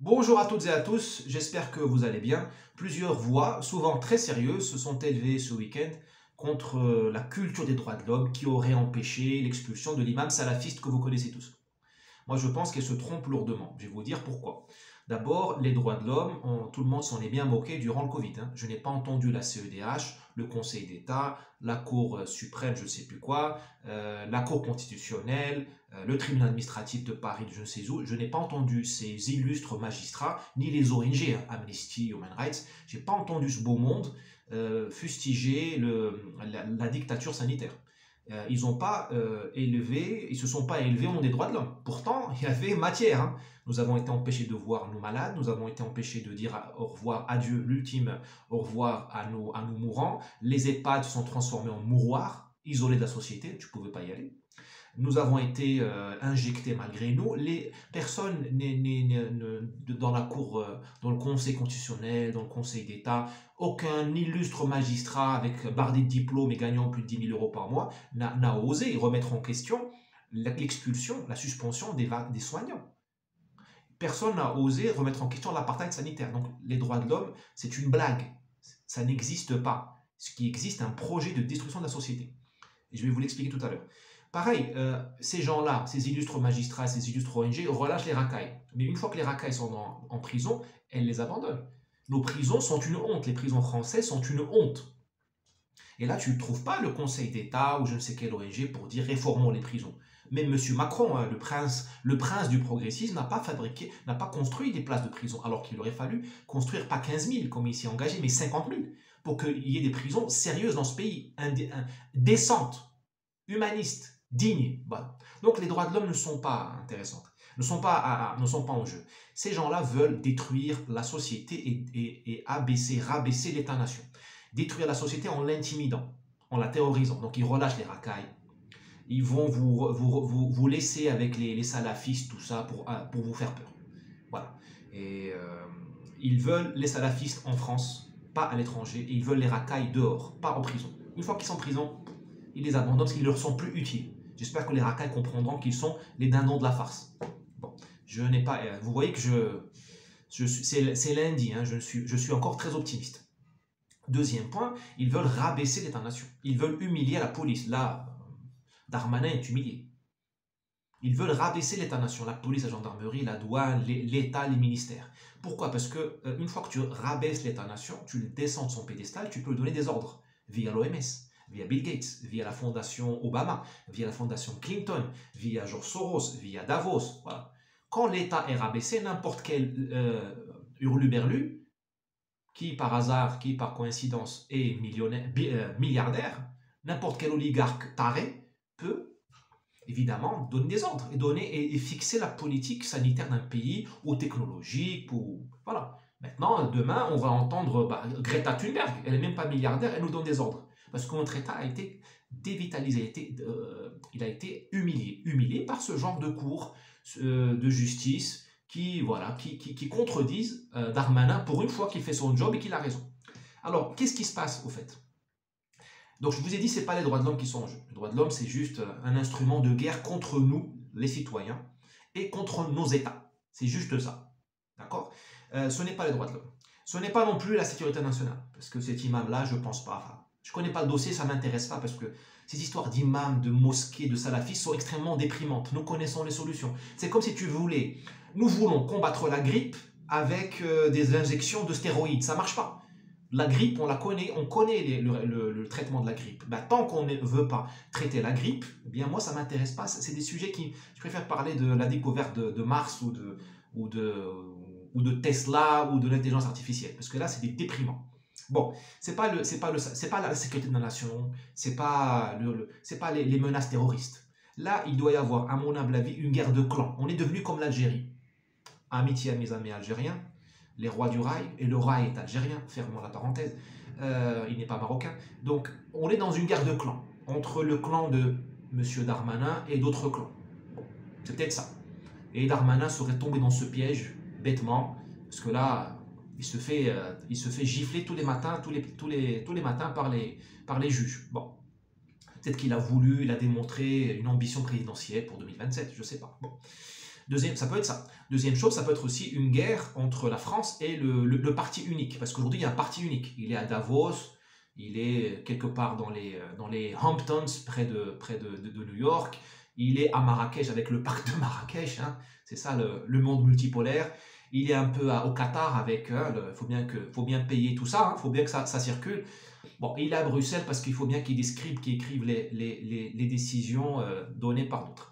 Bonjour à toutes et à tous, j'espère que vous allez bien. Plusieurs voix, souvent très sérieuses, se sont élevées ce week-end contre la culture des droits de l'homme qui aurait empêché l'expulsion de l'imam salafiste que vous connaissez tous. Moi, je pense qu'elle se trompe lourdement. Je vais vous dire pourquoi. D'abord, les droits de l'homme, tout le monde s'en est bien moqué durant le Covid. Je n'ai pas entendu la CEDH, le Conseil d'État, la Cour suprême, je ne sais plus quoi, la Cour constitutionnelle, le tribunal administratif de Paris, je ne sais où. Je n'ai pas entendu ces illustres magistrats, ni les ONG, Amnesty, Human Rights. Je n'ai pas entendu ce beau monde fustiger la dictature sanitaire. Ils n'ont pas élevé, ils se sont pas élevés au nom des droits de l'homme. Pourtant, il y avait matière. Nous avons été empêchés de voir nos malades, nous avons été empêchés de dire au revoir à Dieu, l'ultime au revoir à nos mourants. Les EHPAD se sont transformés en mouroirs, isolés de la société, tu ne pouvais pas y aller. Nous avons été injectés malgré nous. Les personnes dans la Cour, dans le Conseil constitutionnel, dans le Conseil d'État, aucun illustre magistrat avec bardé de diplôme et gagnant plus de 10 000 euros par mois n'a osé remettre en question l'expulsion, la suspension des soignants. Personne n'a osé remettre en question l'apartheid sanitaire. Donc les droits de l'homme, c'est une blague. Ça n'existe pas. Ce qui existe, un projet de destruction de la société. Et je vais vous l'expliquer tout à l'heure. Pareil, ces gens-là, ces illustres magistrats, ces illustres ONG relâchent les racailles. Mais une fois que les racailles sont en prison, elles les abandonnent. Nos prisons sont une honte. Les prisons françaises sont une honte. Et là, tu ne trouves pas le Conseil d'État ou je ne sais quelle ONG pour dire réformons les prisons. Même M. Macron, le prince du progressisme, n'a pas construit des places de prison, alors qu'il aurait fallu construire pas 15 000 comme il s'y est engagé, mais 50 000 pour qu'il y ait des prisons sérieuses dans ce pays, décentes, humanistes, dignes. Voilà. Donc les droits de l'homme ne sont pas intéressants, ne sont pas en jeu. Ces gens-là veulent détruire la société et rabaisser l'État-nation. Détruire la société en l'intimidant, en la terrorisant. Donc ils relâchent les racailles. Ils vont vous laisser avec les salafistes, tout ça, pour vous faire peur. Voilà. Et ils veulent les salafistes en France, pas à l'étranger. Et ils veulent les racailles dehors, pas en prison. Une fois qu'ils sont en prison, ils les abandonnent parce qu'ils ne leur sont plus utiles. J'espère que les racailles comprendront qu'ils sont les dindons de la farce. Bon, je n'ai pas... vous voyez que c'est lundi, je suis encore très optimiste. Deuxième point, ils veulent rabaisser l'État-nation. Ils veulent humilier la police. Là, Darmanin est humilié. Ils veulent rabaisser l'État-nation, la police, la gendarmerie, la douane, l'État, les ministères. Pourquoi? Parce que une fois que tu rabaisses l'État-nation, tu le descends de son pédestal, tu peux lui donner des ordres via l'OMS, via Bill Gates, via la fondation Obama, via la fondation Clinton, via George Soros, via Davos. Voilà. Quand l'État est rabaissé, n'importe quel hurluberlu, qui par hasard, qui par coïncidence est milliardaire, n'importe quel oligarque taré peut évidemment donner des ordres et fixer la politique sanitaire d'un pays ou technologique. Voilà. Maintenant, demain, on va entendre Greta Thunberg, elle n'est même pas milliardaire, elle nous donne des ordres. Parce que notre État a été dévitalisé, il a été humilié par ce genre de cours de justice qui contredisent Darmanin pour une fois qu'il fait son job et qu'il a raison. Alors, qu'est-ce qui se passe au fait? Donc, je vous ai dit, ce n'est pas les droits de l'homme qui sont en jeu. Les droits de l'homme, c'est juste un instrument de guerre contre nous, les citoyens, et contre nos États. C'est juste ça. D'accord? Ce n'est pas les droits de l'homme. Ce n'est pas non plus la sécurité nationale. Parce que cet imam-là, je ne pense pas. Enfin, je ne connais pas le dossier, ça ne m'intéresse pas parce que ces histoires d'imams, de mosquées, de salafistes sont extrêmement déprimantes. Nous connaissons les solutions. C'est comme si tu voulais... Nous voulons combattre la grippe avec des injections de stéroïdes. Ça ne marche pas. La grippe, on la connaît, on connaît le traitement de la grippe. Tant qu'on ne veut pas traiter la grippe, eh bien moi, ça ne m'intéresse pas. C'est des sujets qui... Je préfère parler de la découverte de Mars ou de Tesla ou de l'intelligence artificielle. Parce que là, c'est des déprimants. Bon, c'est pas la sécurité de la nation, c'est pas les menaces terroristes. Là, il doit y avoir, à mon humble avis, une guerre de clans. On est devenu comme l'Algérie. Amitié à mes amis algériens, les rois du rail, et le rail est algérien, fermons la parenthèse, il n'est pas marocain. Donc, on est dans une guerre de clans, entre le clan de M. Darmanin et d'autres clans. Bon, c'est peut-être ça. Et Darmanin serait tombé dans ce piège, bêtement, parce que là, il se fait gifler tous les matins, par les juges. Bon, peut-être qu'il a voulu, il a démontré une ambition présidentielle pour 2027, je ne sais pas. Bon. Deuxième, ça peut être ça. Deuxième chose, ça peut être aussi une guerre entre la France et le parti unique. Parce qu'aujourd'hui, il y a un parti unique. Il est à Davos, il est quelque part dans les Hamptons, près de New York. Il est à Marrakech avec le parc de Marrakech. Hein. C'est ça le monde multipolaire. Il est un peu au Qatar avec. Il faut bien payer tout ça. Il faut bien que ça circule. Bon, il est à Bruxelles parce qu'il faut bien qu'il y ait des scribes qui écrivent les décisions données par d'autres.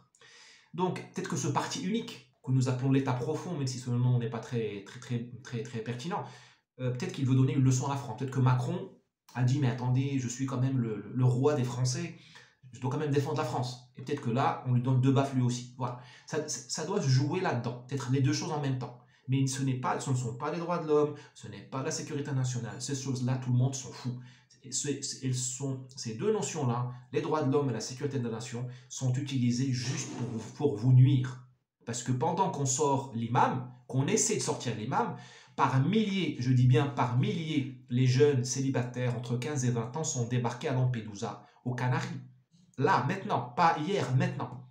Donc, peut-être que ce parti unique, que nous appelons l'État profond, même si ce nom n'est pas très pertinent, peut-être qu'il veut donner une leçon à la France. Peut-être que Macron a dit, mais attendez, je suis quand même le roi des Français, je dois quand même défendre la France. Et peut-être que là, on lui donne deux baffes lui aussi. Voilà. Ça doit se jouer là-dedans, peut-être les deux choses en même temps. Mais ce ne sont pas les droits de l'homme, ce n'est pas la sécurité nationale. Ces choses-là, tout le monde s'en fout. Ces deux notions-là, les droits de l'homme et la sécurité de la nation, sont utilisées juste pour vous nuire. Parce que pendant qu'on sort l'imam, qu'on essaie de sortir l'imam, par milliers, je dis bien par milliers, les jeunes célibataires entre 15 et 20 ans sont débarqués à Lampedusa, aux Canaries. Là, maintenant, pas hier, maintenant.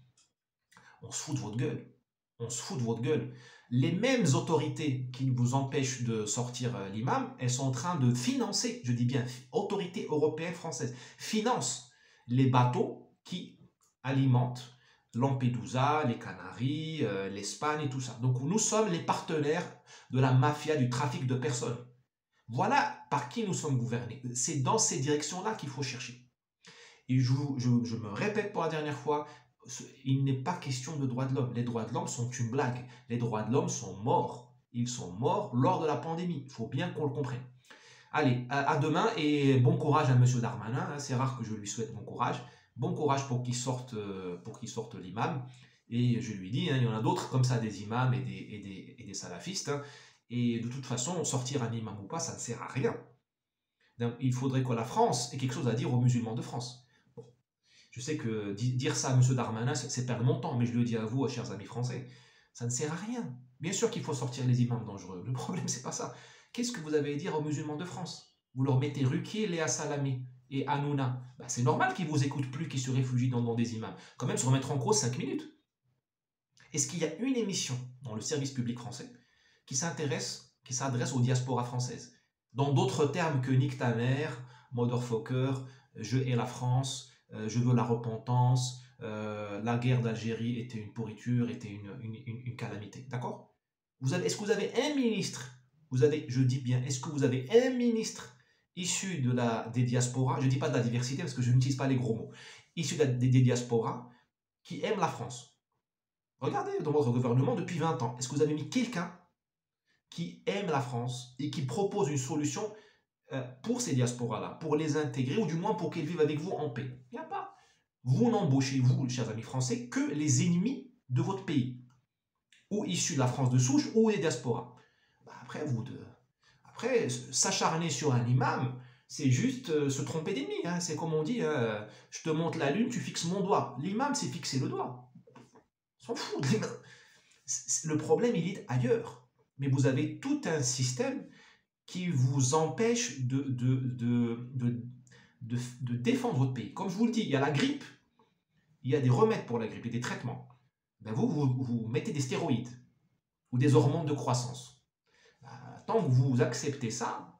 On se fout de votre gueule. On se fout de votre gueule. Les mêmes autorités qui vous empêchent de sortir l'imam, elles sont en train de financer, je dis bien autorités européennes, françaises, financent les bateaux qui alimentent Lampedusa, les Canaries, l'Espagne et tout ça. Donc nous sommes les partenaires de la mafia du trafic de personnes. Voilà par qui nous sommes gouvernés. C'est dans ces directions-là qu'il faut chercher. Et je me répète pour la dernière fois, il n'est pas question de droits de l'homme. Les droits de l'homme sont une blague. Les droits de l'homme sont morts. Ils sont morts lors de la pandémie. Il faut bien qu'on le comprenne. Allez, à demain et bon courage à M. Darmanin. C'est rare que je lui souhaite bon courage. Bon courage pour qu'il sorte l'imam. Et je lui dis, hein, il y en a d'autres comme ça, des imams et des salafistes. Hein. Et de toute façon, sortir un imam ou pas, ça ne sert à rien. Donc, il faudrait que la France ait quelque chose à dire aux musulmans de France. Je sais que dire ça à M. Darmanin, c'est perdre mon temps, mais je le dis à vous, chers amis français, ça ne sert à rien. Bien sûr qu'il faut sortir les imams dangereux. Le problème, c'est pas ça. Qu'est-ce que vous avez à dire aux musulmans de France? Vous leur mettez Ruquier, Léa Salamé et Hanouna. Ben, c'est normal qu'ils vous écoutent plus, qu'ils se réfugient dans des imams. Quand même, se remettre en cause 5 minutes. Est-ce qu'il y a une émission dans le service public français qui s'adresse aux diasporas françaises? Dans d'autres termes que nique ta mère, motherfucker, je hais la France, je veux la repentance, la guerre d'Algérie était une pourriture, était une calamité. D'accord? Est-ce que vous avez un ministre, je dis bien, est-ce que vous avez un ministre issu des diasporas, je ne dis pas de la diversité parce que je n'utilise pas les gros mots, issu des diasporas qui aime la France? Regardez dans votre gouvernement depuis 20 ans, est-ce que vous avez mis quelqu'un qui aime la France et qui propose une solution pour ces diasporas-là, pour les intégrer, ou du moins pour qu'ils vivent avec vous en paix? Il n'y a pas. Vous n'embauchez, vous, chers amis français, que les ennemis de votre pays, ou issus de la France de souche, ou des diasporas. Bah après, s'acharner sur un imam, c'est juste se tromper d'ennemi. Hein. C'est comme on dit, hein, je te montre la lune, tu fixes mon doigt. L'imam, c'est fixer le doigt. On s'en fout. Le problème, il est ailleurs. Mais vous avez tout un système qui vous empêche de défendre votre pays. Comme je vous le dis, il y a la grippe, il y a des remèdes pour la grippe et des traitements. Ben vous mettez des stéroïdes ou des hormones de croissance. Tant que vous acceptez ça,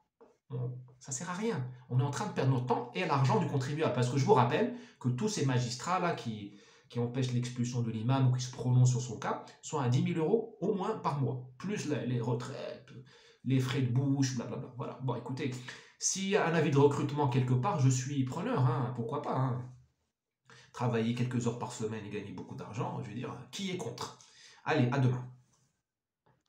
ça ne sert à rien. On est en train de perdre notre temps et l'argent du contribuable. Parce que je vous rappelle que tous ces magistrats-là qui empêchent l'expulsion de l'imam ou qui se prononcent sur son cas sont à 10 000 € au moins par mois. Plus les retraites, les frais de bouche, blablabla. Voilà. Bon, écoutez, s'il y a un avis de recrutement quelque part, je suis preneur, hein, pourquoi pas. Hein. Travailler quelques heures par semaine et gagner beaucoup d'argent, je veux dire, qui est contre? Allez, à demain.